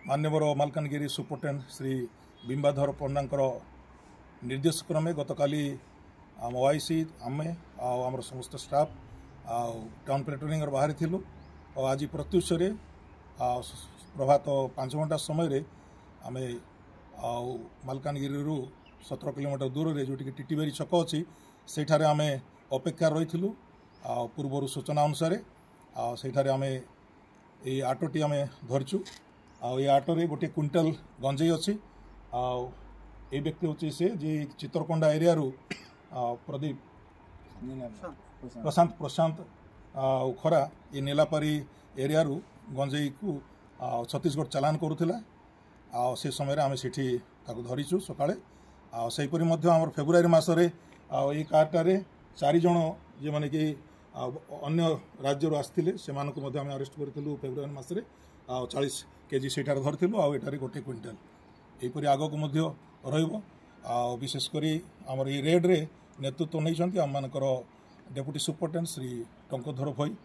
मान्यवर मालकानगिरी सुपरटेंडेंट श्री बिंबाधर पंडांकर निर्देश क्रमे गतकाली आम ओआईसी आमे आमर समस्त स्टाफ टाउन पेट्रोलिंग बाहर थिलु और आज प्रत्युष प्रभात 5 घंटा समय आमे मालकानगिरी 17 किलोमीटर दूर रे जोटी टीटीबेरी छक अच्छी सेठारे आमे अपेक्षा रही पूर्वर सूचना अनुसार सेठारे आमे ये आटोटी आमे धरचु ये आटोरे गोटे क्विंटाल गंजेई अच्छी ये व्यक्ति हूँ से जे चित्रकोंडा एरिया प्रदीप प्रशांत खरा ये नीलापारी एरिया गंजेई को छत्तीसगढ़ चालान करूला से समय आम से धरीचु सकाळे सेहीपरि आम फेब्रुआरी मसरे ये कारटारे 4 जन जे माने कि अन्य राज्य आसते से अरेस्ट करूँ फेब्रुआरी मसरे 40 केजी से धरलु आठारे गोटे क्विंटाल यहीपरि आगक विशेषकर आमर ये रेड्रे नेतृत्व नहीं आम मानकर डेप्यूटी सुपरटेंडेंट श्री टंकोधर भई